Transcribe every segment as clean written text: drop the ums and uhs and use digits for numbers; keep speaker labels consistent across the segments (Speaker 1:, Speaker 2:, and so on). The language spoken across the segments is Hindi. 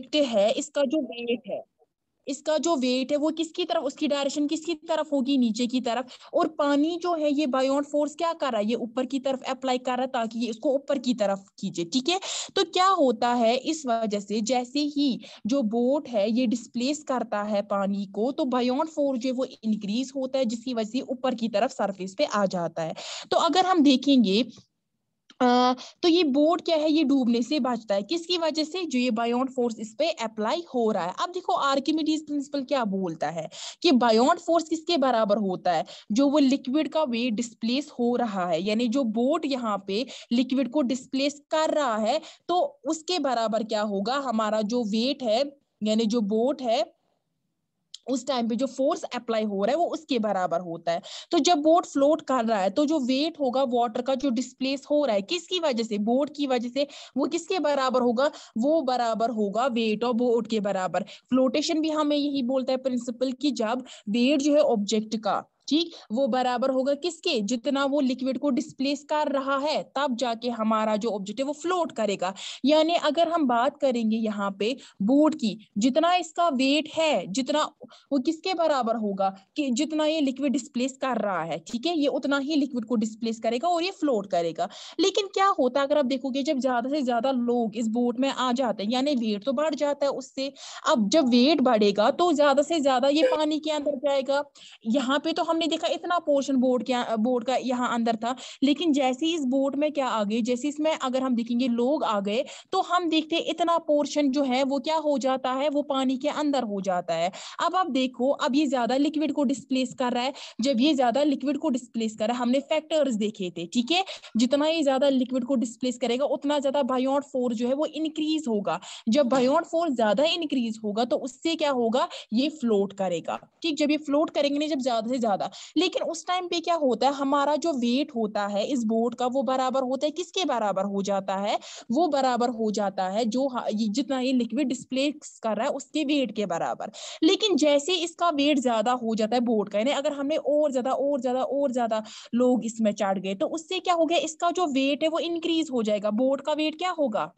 Speaker 1: ऑब्जेक्ट है इसका जो वेट है, इसका जो वेट है वो किसकी तरफ, उसकी डायरेक्शन किसकी तरफ होगी, नीचे की तरफ। और पानी जो है ये बायोन फोर्स क्या कर रहा है, ये ऊपर की तरफ अप्लाई कर रहा है ताकि ये इसको ऊपर की तरफ खींचे, ठीक है। तो क्या होता है, इस वजह से जैसे ही जो बोट है ये डिस्प्लेस करता है पानी को, तो बायोन फोर्स जो है वो इंक्रीज होता है, जिसकी वजह से ऊपर की तरफ सरफेस पे आ जाता है। तो अगर हम देखेंगे तो ये बोट क्या है, ये डूबने से बचता है, किसकी वजह से, जो ये बायोन फोर्स इस पे अप्लाई हो रहा है। अब देखो आर्किमिडीज प्रिंसिपल क्या बोलता है कि बायोन फोर्स किसके बराबर होता है, जो वो लिक्विड का वेट डिस्प्लेस हो रहा है, यानी जो बोट यहाँ पे लिक्विड को डिस्प्लेस कर रहा है, तो उसके बराबर क्या होगा, हमारा जो वेट है, यानी जो बोट है उस टाइम पे जो फोर्स अप्लाई हो रहा है वो उसके बराबर होता है। तो जब बोट फ्लोट कर रहा है तो जो वेट होगा वाटर का जो डिस्प्लेस हो रहा है किसकी वजह से, बोट की वजह से, वो किसके बराबर होगा, वो बराबर होगा वेट ऑफ बोट के बराबर। फ्लोटेशन भी हमें यही बोलता है प्रिंसिपल की जब वेट जो है ऑब्जेक्ट का, ठीक, वो बराबर होगा किसके, जितना वो लिक्विड को डिस्प्लेस कर रहा है, तब जाके हमारा जो ऑब्जेक्ट है वो फ्लोट करेगा। यानी अगर हम बात करेंगे यहाँ पे बोट की, जितना इसका वेट है, जितना वो किसके बराबर होगा, कि जितना ये लिक्विड डिस्प्लेस कर रहा है, ठीक है, ये उतना ही लिक्विड को डिस्प्लेस करेगा और ये फ्लोट करेगा। लेकिन क्या होता है, अगर आप देखोगे जब ज्यादा से ज्यादा लोग इस बोट में आ जाते हैं, यानी वेट तो बढ़ जाता है उससे। अब जब वेट बढ़ेगा तो ज्यादा से ज्यादा ये पानी के अंदर जाएगा। यहाँ पे तो हमने देखा इतना पोर्शन बोट का यहाँ अंदर था, लेकिन जैसे ही इस बोट में क्या आ गए, जैसे इसमें अगर हम देखेंगे लोग आ गए, तो हम देखते हैं इतना पोर्शन जो है वो क्या हो जाता है, वो पानी के अंदर हो जाता है। अब आप देखो, अब ये ज्यादा लिक्विड को डिस्प्लेस कर रहा है, जब ये ज्यादा लिक्विड को डिस्प्लेस कर रहा है, हमने फैक्टर्स देखे थे, ठीक है, जितना ये ज्यादा लिक्विड को डिस्प्लेस करेगा उतना ज्यादा बायोट फोर्स जो है वो इंक्रीज होगा। जब बायोट फोर्स ज्यादा इंक्रीज होगा तो उससे क्या होगा, ये फ्लोट करेगा, ठीक, जब ये फ्लोट करेंगे जब ज्यादा से ज्यादा। लेकिन उस टाइम पे क्या होता है, हमारा जो वेट होता है इस बोट का वो बराबर होता है किसके बराबर हो जाता है, वो बराबर हो जाता है जो जितना ये लिक्विड डिस्प्लेस कर रहा है उसके वेट के बराबर। लेकिन जैसे इसका वेट ज्यादा हो जाता है बोट का, यानी अगर हमने और ज्यादा लोग इसमें चढ़ गए, तो उससे क्या हो गया, इसका जो वेट है वो इंक्रीज हो जाएगा। बोट का वेट क्या होगा,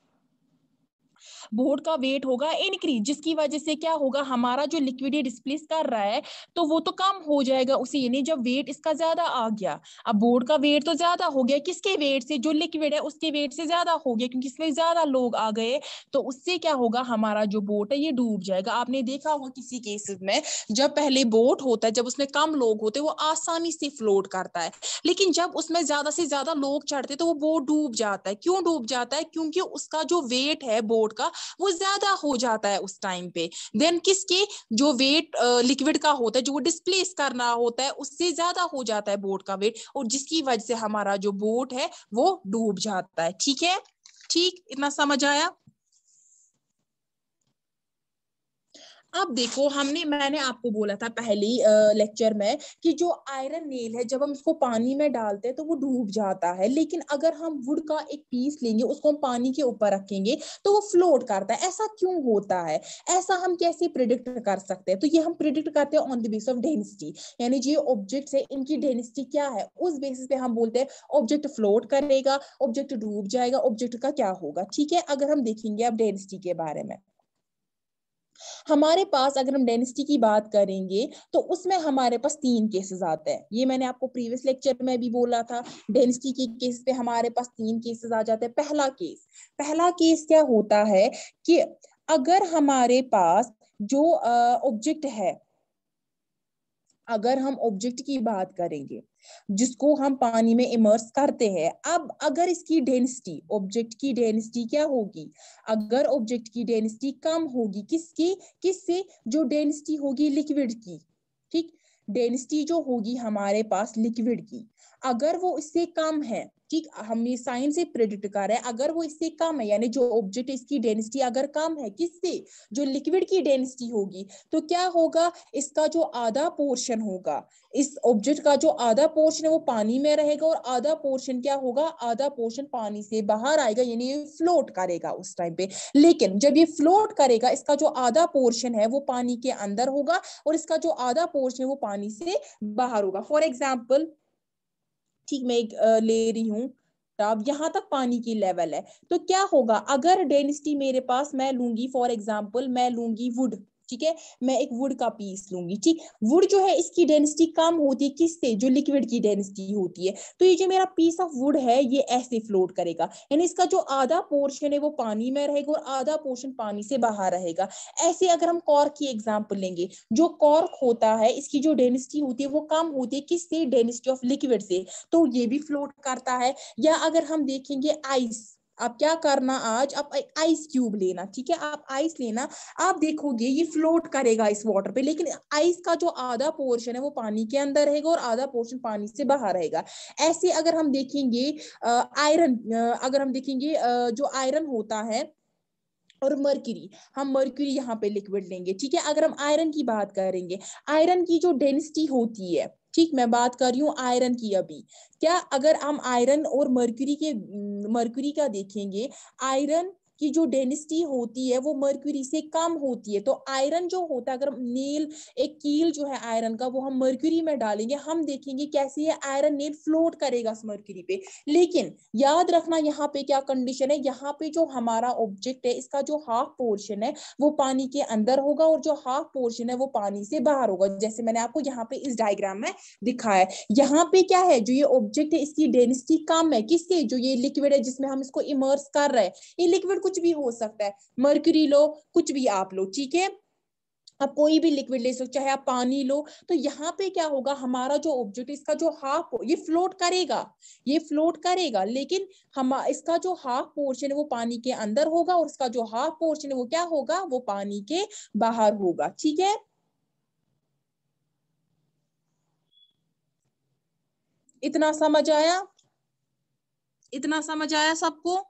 Speaker 1: बोट का वेट होगा इंक्रीज, जिसकी वजह से क्या होगा, हमारा जो लिक्विड डिस्प्लेस कर रहा है तो वो तो कम हो जाएगा उसे, यानी जब वेट इसका ज्यादा आ गया। अब बोट का वेट तो ज्यादा हो गया, किसके वेट से, जो लिक्विड है उसके वेट से ज्यादा हो गया, क्योंकि इसमें ज्यादा लोग आ गए। तो उससे क्या होगा, हमारा जो बोट है ये डूब जाएगा। आपने देखा होगा किसी केसेस में, जब पहले बोट होता है, जब उसमें कम लोग होते वो आसानी से फ्लोट करता है, लेकिन जब उसमें ज्यादा से ज्यादा लोग चढ़ते तो वो बोट डूब जाता है। क्यों डूब जाता है, क्योंकि उसका जो वेट है बोट का वो ज्यादा हो जाता है उस टाइम पे, देन किसके, जो वेट लिक्विड का होता है, जो वो डिस्प्लेस करना होता है, उससे ज्यादा हो जाता है बोट का वेट, और जिसकी वजह से हमारा जो बोट है वो डूब जाता है। ठीक है, ठीक, इतना समझ आया। अब देखो, मैंने आपको बोला था पहली लेक्चर में कि जो आयरन नेल है जब हम इसको पानी में डालते हैं तो वो डूब जाता है, लेकिन अगर हम वुड का एक पीस लेंगे उसको हम पानी के ऊपर रखेंगे तो वो फ्लोट करता है। ऐसा क्यों होता है, ऐसा हम कैसे प्रिडिक्ट कर सकते हैं, तो ये हम प्रिडिक्ट करते हैं on the base of density, यानी जो ऑब्जेक्ट्स है इनकी डेंसिटी क्या है, उस बेसिस पे हम बोलते हैं ऑब्जेक्ट फ्लोट करेगा, ऑब्जेक्ट डूब जाएगा, ऑब्जेक्ट का क्या होगा। ठीक है, अगर हम देखेंगे अब डेंसिटी के बारे में, हमारे पास अगर हम डेंसिटी की बात करेंगे तो उसमें हमारे पास 3 केसेस आते हैं। ये मैंने आपको प्रीवियस लेक्चर में भी बोला था, डेंसिटी के केस पे हमारे पास 3 केसेस आ जाते हैं। पहला केस क्या होता है कि अगर हमारे पास जो ऑब्जेक्ट है, अगर हम ऑब्जेक्ट की बात करेंगे जिसको हम पानी में इमर्स करते हैं, अब अगर इसकी डेंसिटी, ऑब्जेक्ट की डेंसिटी क्या होगी, अगर ऑब्जेक्ट की डेंसिटी कम होगी, किसकी, किससे, जो डेंसिटी होगी लिक्विड की, ठीक, डेंसिटी जो होगी हमारे पास लिक्विड की, अगर वो इससे कम है, ठीक, हम ये साइन से प्रेडिक्ट कर रहे हैं, अगर वो इससे कम है, यानी जो ऑब्जेक्ट इसकी डेंसिटी अगर कम है किससे, जो लिक्विड की डेंसिटी होगी, तो क्या होगा, इसका जो आधा पोर्शन होगा, इस ऑब्जेक्ट का जो आधा पोर्शन है वो पानी में रहेगा, और आधा पोर्शन क्या होगा, आधा पोर्शन पानी से बाहर आएगा, यानी ये फ्लोट करेगा उस टाइम पे। लेकिन जब ये फ्लोट करेगा, इसका जो आधा पोर्शन है वो पानी के अंदर होगा, और इसका जो आधा पोर्शन है वो पानी से बाहर होगा। फॉर एग्जाम्पल, ठीक, मैं एक ले रही हूँ आफताब, यहाँ तक पानी की लेवल है। तो क्या होगा, अगर डेंसिटी मेरे पास, मैं लूंगी फॉर एग्जांपल, मैं लूंगी वुड, ठीक है, मैं एक वुड का पीस लूंगी, ठीक, वुड जो है इसकी डेंसिटी कम होती है किससे, जो लिक्विड की डेंसिटी होती है। तो ये जो मेरा पीस ऑफ वुड है ये ऐसे फ्लोट करेगा, यानी इसका जो आधा पोर्शन है वो पानी में रहेगा और आधा पोर्शन पानी से बाहर रहेगा। ऐसे अगर हम कॉर्क की एग्जांपल लेंगे, जो कॉर्क होता है इसकी जो डेंसिटी होती है वो कम होती है किससे, डेंसिटी ऑफ लिक्विड से, तो ये भी फ्लोट करता है। या अगर हम देखेंगे आइस, आप क्या करना आज, आप आइस क्यूब लेना, ठीक है, आप आइस लेना, आप देखोगे ये फ्लोट करेगा इस वाटर पे, लेकिन आइस का जो आधा पोर्शन है वो पानी के अंदर रहेगा और आधा पोर्शन पानी से बाहर रहेगा। ऐसे अगर हम देखेंगे आयरन, अगर हम देखेंगे जो आयरन होता है और मर्क्यूरी, हम मर्क्यूरी यहाँ पे लिक्विड लेंगे, ठीक है। अगर हम आयरन की बात करेंगे, आयरन की जो डेंसिटी होती है, ठीक, मैं बात कर रही हूँ आयरन की अभी, क्या अगर हम आयरन और मर्क्यूरी का देखेंगे, आयरन की जो डेंसिटी होती है वो मर्क्यूरी से कम होती है। तो आयरन जो होता है, अगर नेल, एक कील जो है आयरन का वो हम मर्क्यूरी में डालेंगे, हम देखेंगे कैसे ये आयरन नेल फ्लोट करेगा उस मर्क्यूरी पे। लेकिन याद रखना यहाँ पे क्या कंडीशन है, यहाँ पे जो हमारा ऑब्जेक्ट है इसका जो हाफ पोर्शन है वो पानी के अंदर होगा और जो हाफ पोर्शन है वो पानी से बाहर होगा, जैसे मैंने आपको यहाँ पे इस डायग्राम में दिखाया है। यहाँ पे क्या है, जो ये ऑब्जेक्ट है इसकी डेंसिटी कम है किससे, जो ये लिक्विड है जिसमें हम इसको इमर्स कर रहे हैं, ये लिक्विड कुछ भी हो सकता है, मर्क्यूरी लो, कुछ भी आप लो, ठीक है, आप कोई भी लिक्विड ले सकते, चाहे आप पानी लो। तो यहाँ पे क्या होगा, हमारा जो ऑब्जेक्ट इसका जो हाफ, ये फ्लोट करेगा, ये फ्लोट करेगा, लेकिन हम इसका जो हाफ पोर्शन है वो पानी के अंदर होगा और इसका जो हाफ पोर्शन है वो क्या होगा, वो पानी के बाहर होगा, ठीक है। इतना समझ आया, इतना समझ आया सबको?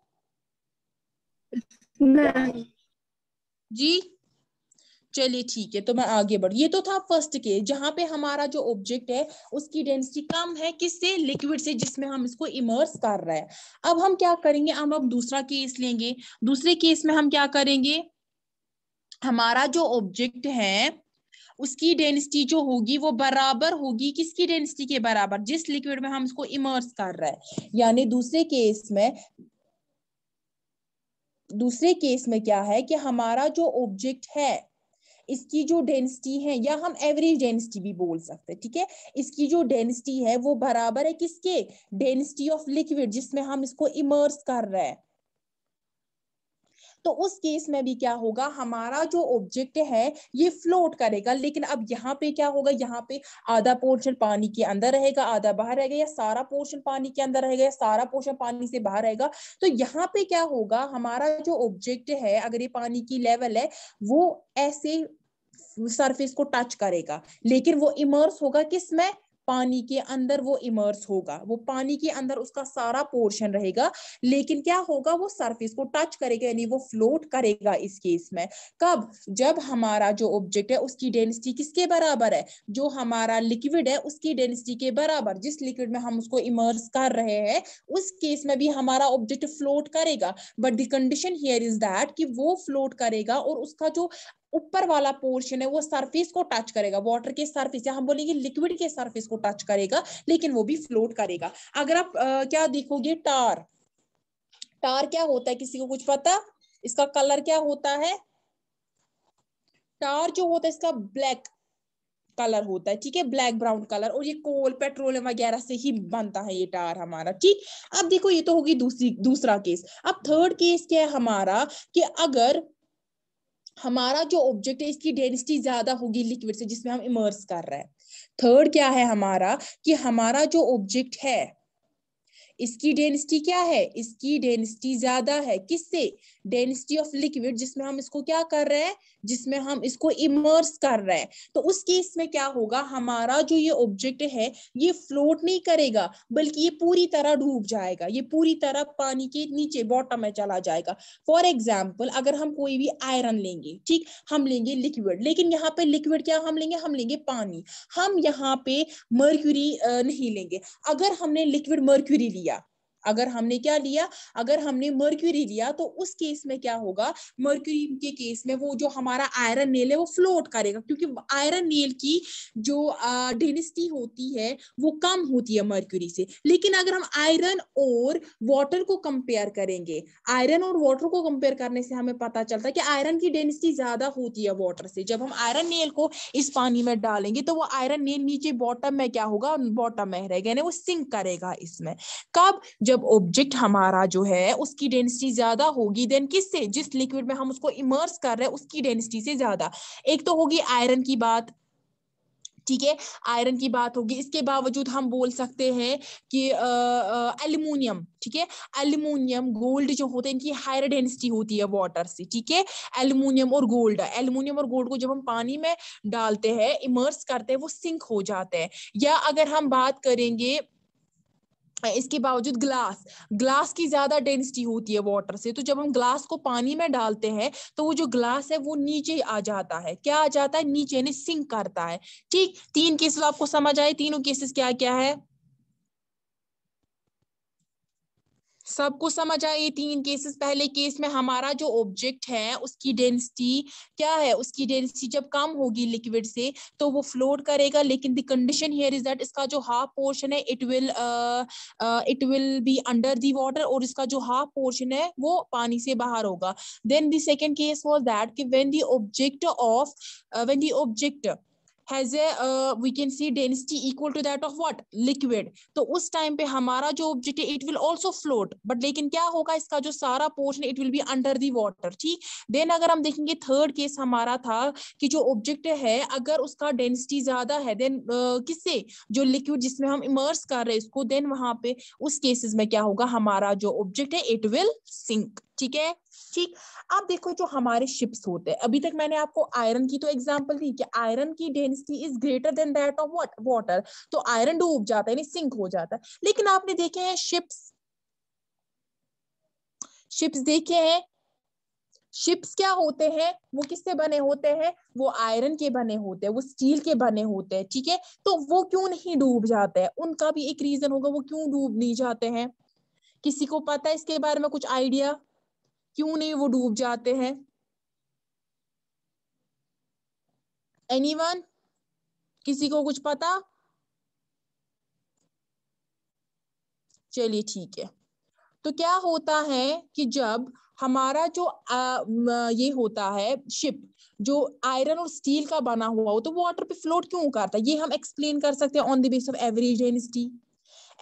Speaker 2: नहीं।
Speaker 1: जी चलिए ठीक है, तो मैं आगे बढ़, ये तो था फर्स्ट केस जहां पे हमारा जो ऑब्जेक्ट है उसकी डेंसिटी कम है किससे, लिक्विड से, जिसमें हम इसको इमर्स कर रहे हैं। अब हम क्या करेंगे, हम दूसरा केस लेंगे। दूसरे केस में हम क्या करेंगे, हमारा जो ऑब्जेक्ट है उसकी डेंसिटी जो होगी वो बराबर होगी किसकी डेंसिटी के बराबर, जिस लिक्विड में हम इसको इमर्स कर रहे हैं। यानी दूसरे केस में क्या है कि हमारा जो ऑब्जेक्ट है इसकी जो डेंसिटी है, या हम एवरेज डेंसिटी भी बोल सकते हैं, ठीक है, इसकी जो डेंसिटी है वो बराबर है किसके, डेंसिटी ऑफ लिक्विड जिसमें हम इसको इमर्स कर रहे हैं। तो उस केस में भी क्या होगा, हमारा जो ऑब्जेक्ट है ये फ्लोट करेगा, लेकिन अब यहाँ पे क्या होगा, यहाँ पे आधा पोर्शन पानी के अंदर रहेगा, आधा बाहर रहेगा, या सारा पोर्शन पानी के अंदर रहेगा, या सारा पोर्शन पानी से बाहर रहेगा। तो यहाँ पे क्या होगा, हमारा जो ऑब्जेक्ट है, अगर ये पानी की लेवल है, वो ऐसे सरफेस को टच करेगा, लेकिन वो इमर्स होगा किसमें, पानी के अंदर वो इमर्स होगा, वो पानी के अंदर उसका सारा पोर्शन रहेगा, लेकिन क्या होगा, वो सरफेस को टच करेगा, यानी वो फ्लोट करेगा इस केस में। कब, जब हमारा जो ऑब्जेक्ट है उसकी डेंसिटी किसके बराबर है, जो हमारा लिक्विड है उसकी डेंसिटी के बराबर, जिस लिक्विड में हम उसको इमर्स कर रहे हैं, उस केस में भी हमारा ऑब्जेक्ट फ्लोट करेगा। But the condition here is that कि वो फ्लोट करेगा और उसका जो ऊपर वाला पोर्शन है वो सरफेस को टच करेगा, वाटर के सरफेस, या हम बोलेंगे लिक्विड के सरफेस को टच करेगा, लेकिन वो भी फ्लोट करेगा। अगर आप क्या देखोगे, टार, टार क्या होता है, किसी को कुछ पता, इसका कलर क्या होता है, टार जो होता है इसका ब्लैक कलर होता है, ठीक है, ब्लैक ब्राउन कलर, और ये कोल पेट्रोलियम वगैरह से ही बनता है ये टार हमारा, ठीक। अब देखो ये तो होगी दूसरा केस। अब थर्ड केस क्या है हमारा, कि अगर हमारा जो ऑब्जेक्ट है इसकी डेंसिटी ज्यादा होगी लिक्विड से जिसमें हम इमर्स कर रहे हैं। थर्ड क्या है हमारा, कि हमारा जो ऑब्जेक्ट है इसकी डेंसिटी क्या है, इसकी डेंसिटी ज्यादा है किससे, डेंसिटी ऑफ लिक्विड जिसमें हम इसको क्या कर रहे हैं, जिसमें हम इसको इमर्स कर रहे हैं। तो उस केस में क्या होगा, हमारा जो ये ऑब्जेक्ट है ये फ्लोट नहीं करेगा, बल्कि ये पूरी तरह डूब जाएगा, ये पूरी तरह पानी के नीचे बॉटम में चला जाएगा। फॉर एग्जाम्पल अगर हम कोई भी आयरन लेंगे, ठीक, हम लेंगे लिक्विड, लेकिन यहाँ पे लिक्विड क्या हम लेंगे पानी, हम यहाँ पे मर्क्यूरी नहीं लेंगे। अगर हमने लिक्विड मर्क्यूरी लिया, अगर हमने क्या लिया, अगर हमने मर्क्यूरी लिया तो उस केस में क्या होगा, मर्क्यूरी के केस में वो जो हमारा आयरन नेल है वो फ्लोट करेगा, क्योंकि आयरन नेल की जो डेंसिटी होती है वो कम होती है मर्क्यूरी से। लेकिन अगर हम आयरन और वाटर को कंपेयर करेंगे, आयरन और वाटर को कंपेयर करने से हमें पता चलता है कि आयरन की डेंसिटी ज्यादा होती है वाटर से। जब हम आयरन नेल को इस पानी में डालेंगे तो वो आयरन नेल नीचे बॉटम में क्या होगा, बॉटम में रहेगा, यानी वो सिंक करेगा इसमें। कब, जब ऑब्जेक्ट हमारा जो है उसकी डेंसिटी ज्यादा होगी देन किससे, जिस लिक्विड में हम उसको इमर्स कर रहे हैं उसकी डेंसिटी से ज्यादा। एक तो होगी आयरन की बात, ठीक है, आयरन की बात होगी। इसके बावजूद हम बोल सकते हैं कि एल्यूमिनियम, ठीक है, एल्यूमिनियम गोल्ड जो होते हैं इनकी हायर डेंसिटी होती है वाटर से, ठीक है, एल्यूमिनियम और गोल्ड, एल्यूमिनियम और गोल्ड को जब हम पानी में डालते हैं, इमर्स करते हैं, वो सिंक हो जाते हैं। या अगर हम बात करेंगे इसके बावजूद ग्लास, ग्लास की ज्यादा डेंसिटी होती है वाटर से, तो जब हम ग्लास को पानी में डालते हैं तो वो जो ग्लास है वो नीचे आ जाता है, क्या आ जाता है, नीचे, यानी सिंक करता है। ठीक, तीन केसेस आपको समझ आए, तीनों केसेस क्या क्या है, सबको समझ आए ये तीन केसेस। पहले केस में हमारा जो ऑब्जेक्ट है उसकी डेंसिटी क्या है, उसकी डेंसिटी जब कम होगी लिक्विड से तो वो फ्लोट करेगा, लेकिन the condition here is that इसका जो हाफ पोर्शन है it will be under the water, और इसका जो हाफ पोर्शन है वो पानी से बाहर होगा। Then the second case was that कि when the object has a we can see density equal to that of what, liquid, तो उस टाइम पे हमारा जो ऑब्जेक्ट है it will also float, but लेकिन क्या होगा, इसका जो सारा portion it will be under the water. ठीक, देन अगर हम देखेंगे थर्ड केस हमारा था कि जो ऑब्जेक्ट है अगर उसका डेंसिटी ज्यादा है देन किससे, जो लिक्विड जिसमें हम इमर्स कर रहे हैं इसको, देन वहां पे उस केसेस में क्या होगा, हमारा जो ऑब्जेक्ट है इट विल सिंक। ठीक है, ठीक। अब देखो जो हमारे शिप्स होते हैं, अभी तक मैंने आपको आयरन की तो एग्जांपल दी कि आयरन की density is greater than that of what, water, तो आयरन डूब जाता है, यानी सिंक हो जाता है। लेकिन आपने देखे हैं शिप्स, शिप्स देखे हैं, शिप्स क्या होते हैं, वो किससे बने होते हैं, वो आयरन के बने होते हैं, वो स्टील के बने होते हैं। ठीक है, तो वो क्यों नहीं डूब जाते हैं, उनका भी एक रीजन होगा वो क्यों डूब नहीं जाते हैं। किसी को पता है इसके बारे में कुछ आइडिया, क्यों नहीं वो डूब जाते हैं, एनीवन, किसी को कुछ पता? चलिए ठीक है। तो क्या होता है कि जब हमारा जो ये होता है शिप, जो आयरन और स्टील का बना हुआ हो, तो वो वाटर पे फ्लोट क्यों करता है, ये हम एक्सप्लेन कर सकते हैं on the basis of average density.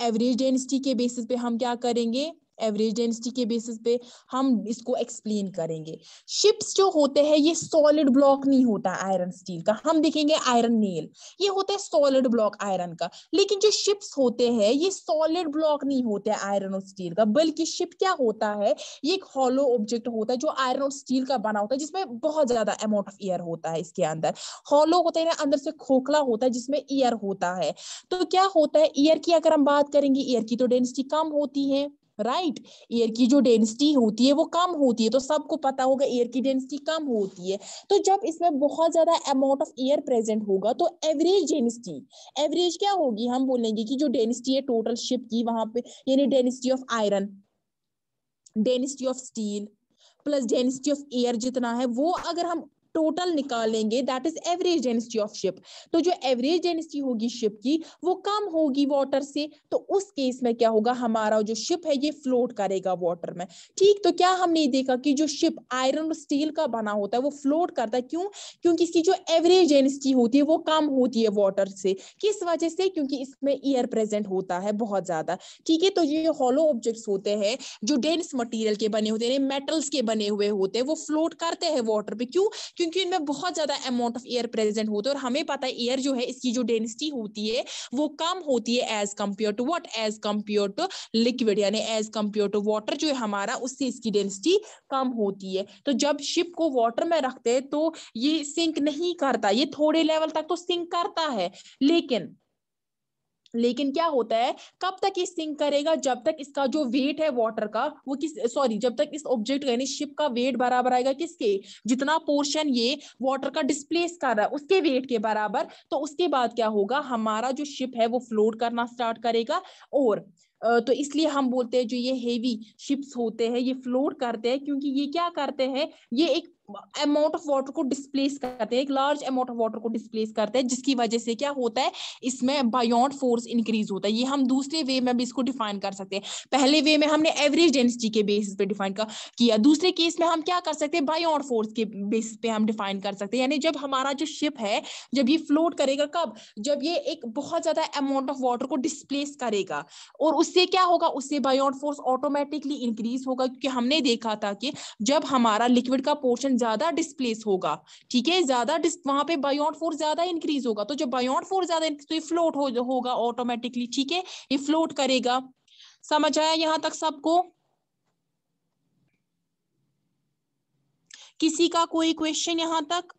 Speaker 1: Average density के बेसिस पे हम क्या करेंगे, एवरेज डेंसिटी के बेसिस पे हम इसको एक्सप्लेन करेंगे। शिप्स जो होते हैं ये सॉलिड ब्लॉक नहीं होता आयरन स्टील का, हम देखेंगे आयरन नेल ये होता है सॉलिड ब्लॉक आयरन का, लेकिन जो शिप्स होते हैं ये सॉलिड ब्लॉक नहीं होते आयरन और स्टील का, बल्कि शिप क्या होता है, ये एक हॉलो ऑब्जेक्ट होता है जो आयरन और स्टील का बना होता है, जिसमें बहुत ज्यादा अमाउंट ऑफ एयर होता है इसके अंदर। हॉलो होता है ना, अंदर से खोखला होता है जिसमें एयर होता है। तो क्या होता है, एयर की अगर हम बात करेंगे, एयर की तो डेंसिटी कम होती है, राइट, एयर की जो डेंसिटी होती है वो कम होती है, तो सबको पता होगा एयर की डेंसिटी कम होती है। तो जब इसमें बहुत ज्यादा अमाउंट ऑफ एयर प्रेजेंट होगा तो एवरेज डेंसिटी, एवरेज क्या होगी, हम बोलेंगे कि जो डेंसिटी है टोटल शिप की वहां पे, यानी density of iron, density of steel plus density of air जितना है वो अगर हम टोटल निकालेंगे that is average density of ship. तो जो एवरेज डेंसिटी होगी शिप की वो कम होगी वाटर से, तो उस केस में क्या होगा, हमारा जो शिप है ये फ्लोट करेगा वाटर में। ठीक, तो क्या हमने देखा कि जो शिप आयरन और स्टील का बना होता है वो फ्लोट करता है, क्यों, क्योंकि इसकी जो एवरेज डेंसिटी होती है वो कम होती है वाटर से। किस वजह से, क्योंकि इसमें एयर प्रेजेंट होता है बहुत ज्यादा। ठीक है, तो ये हॉलो ऑब्जेक्ट्स होते हैं जो डेंस मटेरियल के बने होते हैं, मेटल्स के बने हुए होते हैं, वो फ्लोट करते हैं वाटर पे, क्यों, क्योंकि इनमें बहुत ज्यादा अमाउंट ऑफ एयर प्रेजेंट होता है, और हमें पता है एयर जो है इसकी जो डेंसिटी होती है वो कम होती है as compare to what, as compare to liquid, यानी एज कंपेयर टू वाटर जो है हमारा, उससे इसकी डेंसिटी कम होती है। तो जब शिप को वाटर में रखते हैं तो ये सिंक नहीं करता, ये थोड़े लेवल तक तो सिंक करता है, लेकिन क्या होता है, कब तक ये सिंक करेगा, जब तक इसका जो वेट है वाटर का वो जब तक इस ऑब्जेक्ट यानी शिप का वेट बराबर आएगा किसके, जितना पोर्शन ये वाटर का डिस्प्लेस कर रहा है उसके वेट के बराबर, तो उसके बाद क्या होगा, हमारा जो शिप है वो फ्लोट करना स्टार्ट करेगा। और तो इसलिए हम बोलते हैं जो ये हेवी शिप्स होते हैं ये फ्लोट करते हैं, क्योंकि ये क्या करते हैं, ये एक अमाउंट ऑफ वाटर को डिस्प्लेस करते हैं, एक लार्ज अमाउंट ऑफ वाटर को डिस्प्लेस करते हैं, जिसकी वजह से क्या होता है, इसमें बायोंट फोर्स इंक्रीज होता है। ये हम दूसरे वे में भी इसको डिफाइन कर सकते हैं। पहले वे में हमने एवरेज डेंसिटी के बेसिस पे डिफाइन किया, दूसरे केस में हम क्या कर सकते हैं, बायोंट फोर्स के बेसिस पे हम डिफाइन कर सकते हैं। यानी जब हमारा जो शिप है जब ये फ्लोट करेगा, कब, जब ये एक बहुत ज्यादा अमाउंट ऑफ वाटर को डिस्प्लेस करेगा, और उससे क्या होगा, उससे बायोंट फोर्स ऑटोमेटिकली इंक्रीज होगा, क्योंकि हमने देखा था कि जब हमारा लिक्विड का पोर्शन ज्यादा डिस्प्लेस होगा, ठीक है, ज्यादा वहां पे बायोंट फोर्स ज्यादा इंक्रीज होगा, तो जब बायोंट फोर्स ज्यादा तो ये फ्लोट होगा ऑटोमेटिकली, ठीक है, ये फ्लोट करेगा। समझ आया यहां तक सबको? किसी का कोई क्वेश्चन यहां तक?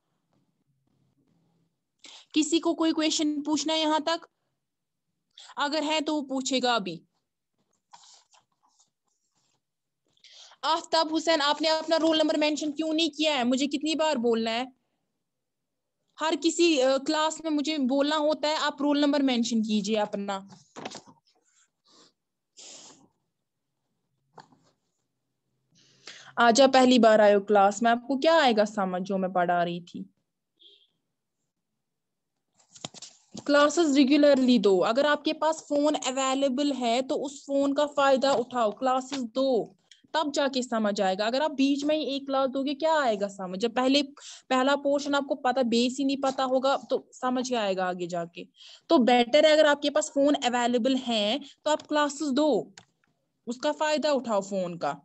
Speaker 1: किसी को कोई क्वेश्चन पूछना है यहां तक? अगर है तो वो पूछेगा अभी। आफ्ताब हुसैन, आपने अपना रोल नंबर मेंशन क्यों नहीं किया है? मुझे कितनी बार बोलना है? हर किसी क्लास में मुझे बोलना होता है, आप रोल नंबर मेंशन कीजिए अपना। आजा, पहली बार आयो क्लास में, आपको क्या आएगा समझ जो मैं पढ़ा रही थी? क्लासेस रेगुलरली दो। अगर आपके पास फोन अवेलेबल है तो उस फोन का फायदा उठाओ, क्लासेस दो, तब जाके समझ आएगा। अगर आप बीच में ही एक क्लास दोगे, क्या आएगा समझ? जब पहला पोर्शन आपको पता, बेस ही नहीं पता होगा, तो समझ क्या आएगा आगे जाके? तो बेटर है अगर आपके पास फोन अवेलेबल है तो आप क्लासेस दो, उसका फायदा उठाओ फोन का।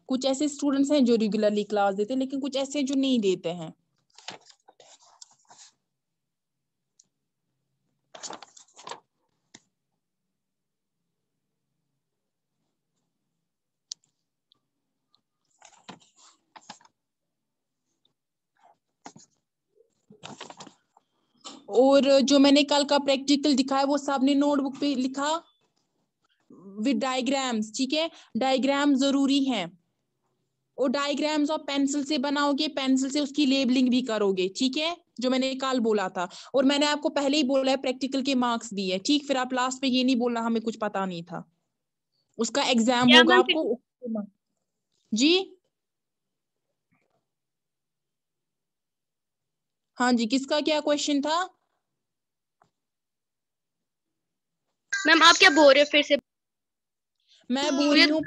Speaker 1: कुछ ऐसे स्टूडेंट्स हैं जो रेगुलरली क्लास देते हैं, लेकिन कुछ ऐसे जो नहीं देते हैं। और जो मैंने कल का प्रैक्टिकल दिखाया वो सबने नोटबुक पे लिखा विद डायग्राम्स, ठीक है, डायग्राम जरूरी है। और डायग्राम्स आप पेंसिल से बनाओगे, पेंसिल से उसकी लेबलिंग भी करोगे, ठीक है, जो मैंने कल बोला था। और मैंने आपको पहले ही बोला है प्रैक्टिकल के मार्क्स भी है, ठीक, फिर आप लास्ट में ये नहीं बोलना हमें कुछ पता नहीं था। उसका एग्जाम
Speaker 2: क्या
Speaker 1: होगा
Speaker 2: मैम?
Speaker 1: आपको। जी हाँ जी, किसका क्या क्वेश्चन था?
Speaker 2: मैम आप क्या बोल रहे हो फिर से?
Speaker 1: मैं बोल रही हूँ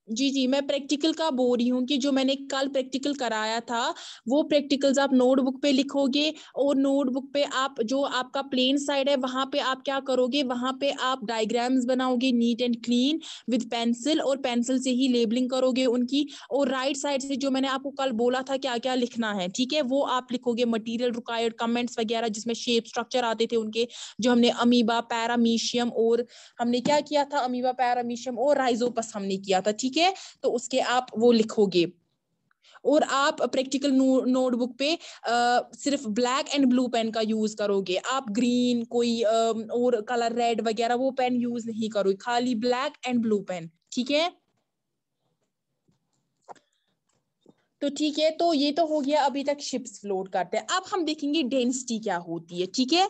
Speaker 1: जी जी, मैं प्रैक्टिकल का बोल रही हूँ कि जो मैंने कल प्रैक्टिकल कराया था वो प्रैक्टिकल्स आप नोटबुक पे लिखोगे, और नोटबुक पे आप जो आपका प्लेन साइड है वहां पे आप क्या करोगे, वहां पे आप डायग्राम्स बनाओगे neat and clean with pencil, और पेंसिल से ही लेबलिंग करोगे उनकी। और राइट साइड से जो मैंने आपको कल बोला था क्या क्या लिखना है, ठीक है, वो आप लिखोगे मटीरियल रिक्वायर्ड, कमेंट्स वगैरह जिसमें शेप स्ट्रक्चर आते थे उनके, जो हमने अमीबा, पैरामीशियम, और हमने क्या किया था, अमीबा, पैरामीशियम और राइजोपस हमने किया था, ठीक है, तो उसके आप वो लिखोगे। और आप प्रैक्टिकल नोटबुक पे सिर्फ ब्लैक एंड ब्लू पेन का यूज करोगे, आप ग्रीन कोई और कलर रेड वगैरह वो पेन यूज नहीं करोगे, खाली ब्लैक एंड ब्लू पेन, ठीक है। तो ठीक है, तो ये तो हो गया अभी तक शिप्स फ्लोट करते हैं। अब हम देखेंगे डेंसिटी क्या होती है, ठीक है,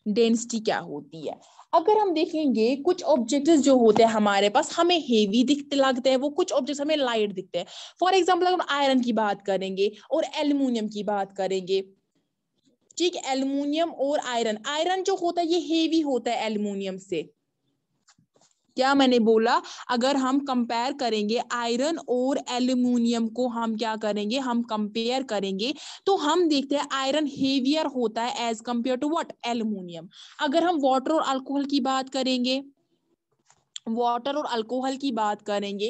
Speaker 1: डेंसिटी क्या होती है। अगर हम देखेंगे कुछ ऑब्जेक्ट्स जो होते हैं हमारे पास, हमें हेवी दिखते लगते हैं, वो कुछ ऑब्जेक्ट्स हमें लाइट दिखते हैं। फॉर एग्जांपल हम आयरन की बात करेंगे और एल्युमिनियम की बात करेंगे, ठीक, एल्युमिनियम और आयरन, आयरन जो होता है ये हेवी होता है एल्युमिनियम से। क्या मैंने बोला, अगर हम कंपेयर करेंगे आयरन और एल्युमिनियम को, हम क्या करेंगे, हम कंपेयर करेंगे, तो हम देखते हैं आयरन हेवियर होता है as compare to what, aluminium. अगर हम वाटर और अल्कोहल की बात करेंगे, वाटर और अल्कोहल की बात करेंगे,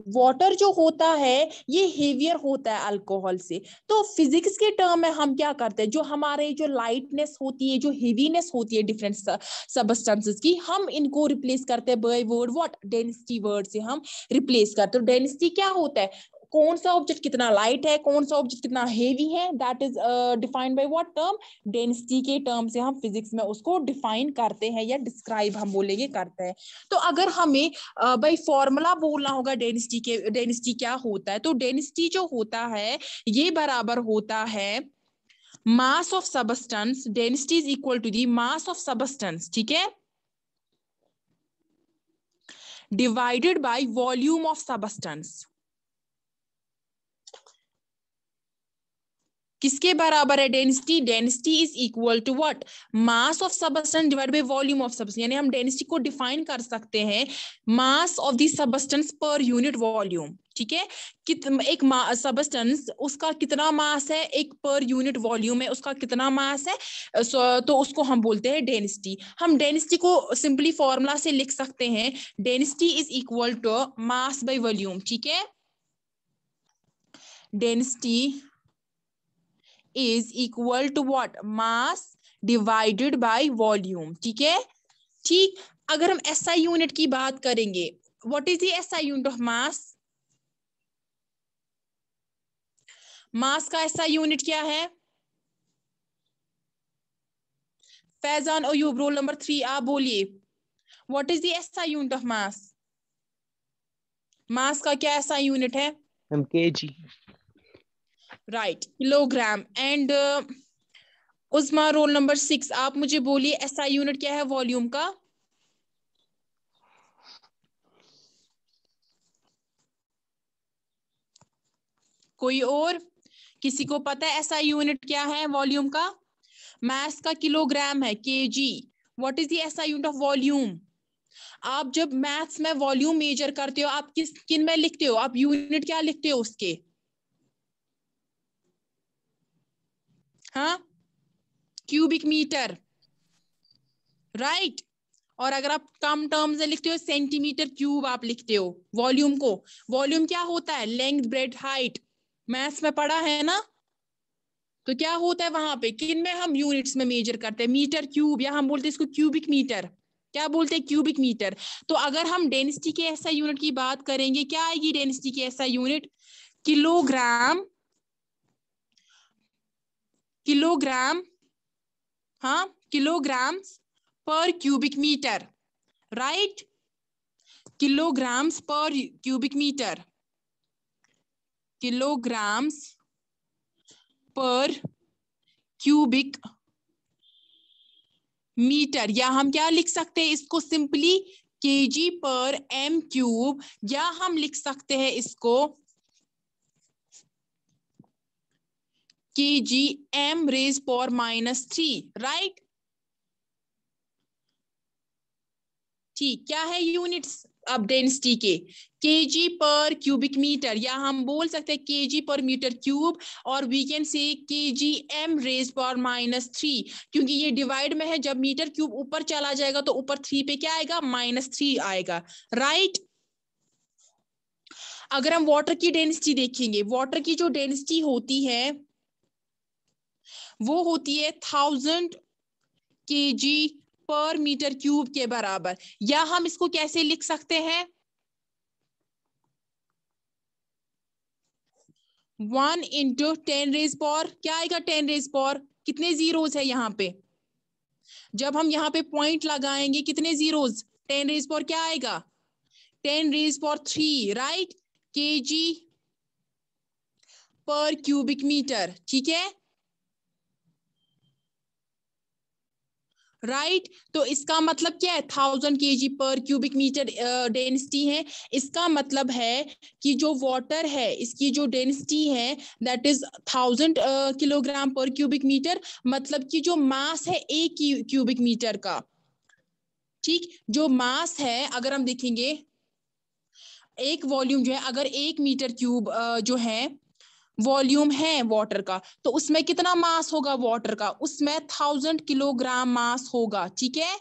Speaker 1: वाटर जो होता है ये हेवियर होता है अल्कोहल से। तो फिजिक्स के टर्म में हम क्या करते हैं, जो हमारे जो लाइटनेस होती है, जो हेवीनेस होती है डिफरेंट सबस्टेंसेस की, हम इनको रिप्लेस करते हैं by word what, density word से हम रिप्लेस करते हैं। तो डेंसिटी क्या होता है, कौन सा ऑब्जेक्ट कितना लाइट है, कौन सा ऑब्जेक्ट कितना हेवी है, that is defined by what term, density के टर्म से हम फिजिक्स में उसको डिफाइन करते हैं या डिस्क्राइब हम बोलेंगे करते हैं। तो अगर हमें भाई फॉर्मूला बोलना होगा डेंसिटी क्या होता है, तो डेंसिटी जो होता है ये बराबर होता है mass of substance, density is equal to the mass of substance, ठीक है, divided by volume of substance. किसके बराबर है density, density is equal to what, mass of substance divide by volume of substance, यानी हम डेंसिटी को डिफाइन कर सकते हैं mass of the substance per unit volume, ठीक है, एक सबस्टेंस उसका कितना मास है, एक पर यूनिट वॉल्यूम है उसका कितना मास है, तो उसको हम बोलते हैं डेंसिटी। हम डेंसिटी को सिंपली फॉर्मूला से लिख सकते हैं, density is equal to mass by volume, ठीक है, density is equal to what, mass divided by volume, ठीक है। ठीक, अगर हम SI यूनिट की बात करेंगे, what is the SI unit of mass, मास का SI यूनिट क्या है, फैजान अयूब रोल नंबर 3 आप बोलिए, what is the SI unit of mass, मास का क्या SI यूनिट है,
Speaker 3: kg,
Speaker 1: right, kilogram. And Usma roll number 6 आप मुझे बोलिए SI यूनिट क्या है वॉल्यूम का, कोई और, किसी को पता है SI यूनिट क्या है वॉल्यूम का, मास का किलोग्राम है, KG, what is the SI unit of volume. आप जब मैथ्स में वॉल्यूम मेजर करते हो आप किन में लिखते हो, आप यूनिट क्या लिखते हो उसके, हाँ, क्यूबिक मीटर, राइट। और अगर आप कम टर्म्स में लिखते हो सेंटीमीटर क्यूब आप लिखते हो वॉल्यूम को। वॉल्यूम क्या होता है, लेंथ ब्रेड हाइट, मैथ्स में पढ़ा है ना। तो क्या होता है वहां पे, किन में हम यूनिट्स में मेजर करते हैं, मीटर क्यूब, या हम बोलते हैं इसको क्यूबिक मीटर, क्या बोलते हैं, क्यूबिक मीटर। तो अगर हम डेंसिटी के SI यूनिट की बात करेंगे, क्या आएगी डेंसिटी की SI यूनिट, किलोग्राम, किलोग्राम, हाँ, kilograms per cubic metre, right, kilograms per cubic metre, kilograms per cubic metre, या हम क्या लिख सकते हैं इसको simply kg per m cube, या हम लिख सकते हैं इसको kg m raise power -3, right. ठीक, क्या है यूनिट्स अब डेंसिटी के, केजी पर क्यूबिक मीटर, या हम बोल सकते हैं केजी पर मीटर क्यूब, और we can say kg m raise power -3, क्योंकि ये डिवाइड में है, जब मीटर क्यूब ऊपर चला जाएगा तो ऊपर 3 पे क्या आएगा, -3 आएगा, राइट। अगर हम वाटर की डेंसिटी देखेंगे, वाटर की जो डेंसिटी होती है वो होती है 1000 केजी पर मीटर क्यूब के बराबर, या हम इसको कैसे लिख सकते हैं, 1 इंटू 10 रेज पावर, क्या आएगा 10 रेज पावर, कितने जीरोस है यहाँ पे, जब हम यहाँ पे पॉइंट लगाएंगे कितने जीरोस, 10 रेज पावर क्या आएगा, 10 रेज पावर 3, राइट, केजी पर क्यूबिक मीटर, ठीक है, राइट। तो इसका मतलब क्या है, 1000 केजी पर क्यूबिक मीटर डेंसिटी है, इसका मतलब है कि जो वाटर है इसकी जो डेंसिटी है दैट इज 1000 किलोग्राम पर क्यूबिक मीटर, मतलब कि जो मास है एक क्यूबिक मीटर का, ठीक, जो मास है अगर हम देखेंगे एक वॉल्यूम जो है, अगर 1 मीटर क्यूब जो है वॉल्यूम है वाटर का, तो उसमें कितना मास होगा वाटर का, उसमें 1000 किलोग्राम मास होगा, ठीक है।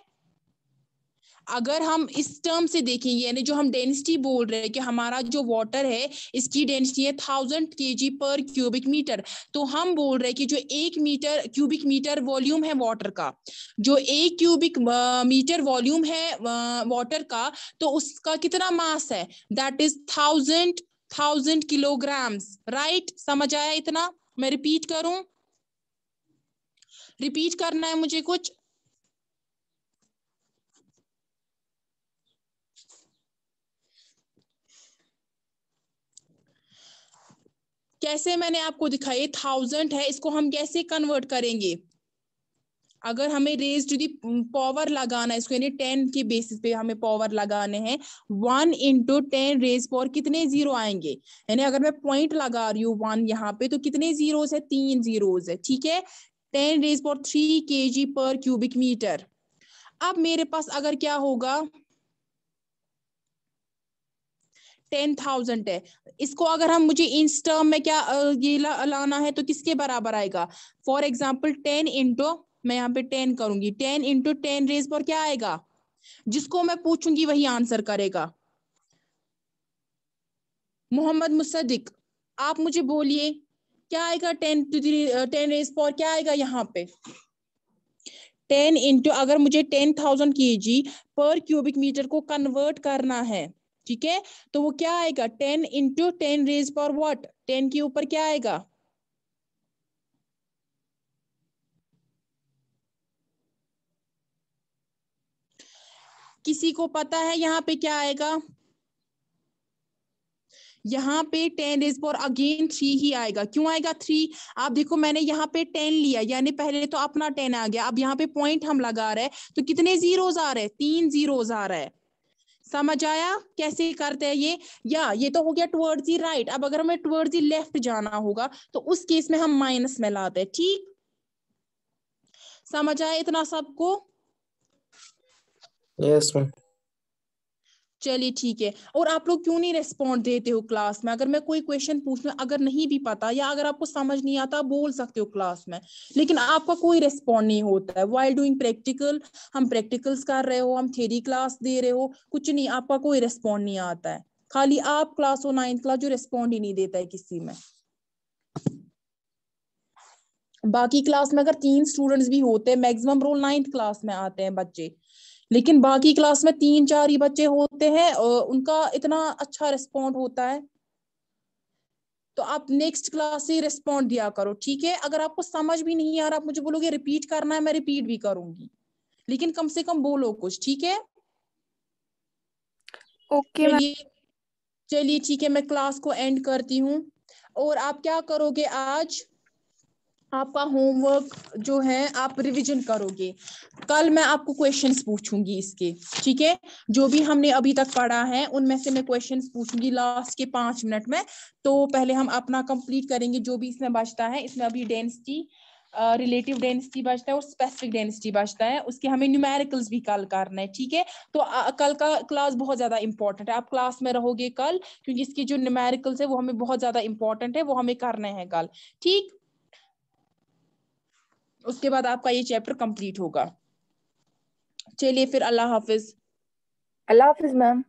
Speaker 1: अगर हम इस टर्म से देखेंगे, यानी जो हम डेंसिटी बोल रहे हैं कि हमारा जो वाटर है इसकी डेंसिटी है 1000 केजी पर क्यूबिक मीटर, तो हम बोल रहे हैं कि जो 1 मीटर क्यूबिक मीटर वॉल्यूम है वाटर का, जो 1 क्यूबिक मीटर वॉल्यूम है वाटर का, तो उसका कितना मास है, दैट इज 1000 kilograms, राइट? समझ आया इतना? मैं रिपीट करूं? रिपीट करना है मुझे कुछ? कैसे मैंने आपको दिखाई, 1000 है, इसको हम कैसे कन्वर्ट करेंगे? अगर हमें रेज टू दी पावर लगाना है इसको, यानी 10 के बेसिस पे हमें पावर लगाने हैं, 1 इंटू 10 रेज पावर कितने जीरो आएंगे? यानी अगर मैं पॉइंट लगा रही हूँ 1 यहाँ पे, तो कितने जीरोस है? 3 जीरोस है, ठीक है? 10 रेज पावर 3 kg पर क्यूबिक मीटर। अब मेरे पास अगर क्या होगा, 10,000 है, इसको अगर हम मुझे इस टर्म में क्या ये लाना है तो किसके बराबर आएगा? फॉर एग्जाम्पल 10 इंटू, मैं यहाँ पे 10 करूंगी, 10 इंटू 10 रेज पर क्या आएगा? जिसको मैं पूछूंगी वही आंसर करेगा। मोहम्मद मुसद्दिक, आप मुझे बोलिए क्या आएगा? 10 रेज पर क्या आएगा यहाँ पे? 10 इंटू, अगर मुझे 10,000 kg पर क्यूबिक मीटर को कन्वर्ट करना है, ठीक है, तो वो क्या आएगा? 10 इंटू 10 रेज पर व्हाट? 10 के ऊपर क्या आएगा? किसी को पता है यहाँ पे क्या आएगा? यहाँ पे 10 रेज पर अगेन 3 ही आएगा। क्यों आएगा 3? आप देखो, मैंने यहाँ पे 10 लिया, यानी पहले तो अपना 10 आ गया, अब यहाँ पे पॉइंट हम लगा रहे हैं, तो कितने जीरोस आ रहे हैं? 3 जीरोस आ रहा है। समझ आया कैसे करते हैं ये? या ये तो हो गया टुवर्ड्स दी राइट। अब अगर हमें टुवर्ड्स दी लेफ्ट जाना होगा तो उस केस में हम माइनस में लाते हैं, ठीक? समझ आया इतना सबको?
Speaker 3: Yes ma'am.
Speaker 1: चलिए ठीक है। और आप लोग क्यों नहीं रेस्पॉन्ड देते हो क्लास में? अगर मैं कोई क्वेश्चन पूछना, अगर नहीं भी पता या अगर आपको समझ नहीं आता, बोल सकते हो क्लास में, लेकिन आपका कोई रेस्पॉन्ड नहीं होता है। व्हाइल डूइंग प्रैक्टिकल, हम प्रैक्टिकल्स कर रहे हो, हम थ्योरी क्लास दे रहे हो, कुछ नहीं, आपका कोई रेस्पॉन्ड नहीं आता है। खाली आप क्लास हो 9th क्लास जो रेस्पॉन्ड ही नहीं देता है किसी में। बाकी क्लास में अगर 3 स्टूडेंट्स भी होते हैं, मैक्सिमम रोल 9th क्लास में आते हैं बच्चे, लेकिन बाकी क्लास में 3-4 ही बच्चे होते हैं, उनका इतना अच्छा रिस्पॉन्ड होता है। तो आप नेक्स्ट क्लास से रिस्पॉन्ड दिया करो, ठीक है? अगर आपको समझ भी नहीं आ रहा, आप मुझे बोलोगे रिपीट करना है, मैं रिपीट भी करूंगी, लेकिन कम से कम बोलो कुछ, ठीक है?
Speaker 2: Okay ma'am.
Speaker 1: चलिए चलिए ठीक है, मैं क्लास को एंड करती हूँ। और आप क्या करोगे आज? आपका होमवर्क जो है आप रिवीजन करोगे। कल मैं आपको क्वेश्चंस पूछूंगी इसके, ठीक है? जो भी हमने अभी तक पढ़ा है उनमें से मैं क्वेश्चंस पूछूंगी लास्ट के 5 मिनट में। तो पहले हम अपना कंप्लीट करेंगे जो भी इसमें बचता है। इसमें अभी डेंसिटी, रिलेटिव डेंसिटी बचता है और स्पेसिफिक डेंसिटी बचता है, उसके हमें न्यूमेरिकल्स भी कल करना है, ठीक है? तो कल का क्लास बहुत ज्यादा इंपॉर्टेंट है, आप क्लास में रहोगे कल, क्योंकि इसकी जो न्यूमेरिकल्स है वो हमें बहुत ज्यादा इंपॉर्टेंट है, वो हमें करने हैं कल, ठीक? उसके बाद आपका ये चैप्टर कंप्लीट होगा। चलिए फिर, अल्लाह हाफिज।
Speaker 4: अल्लाह हाफिज मैम।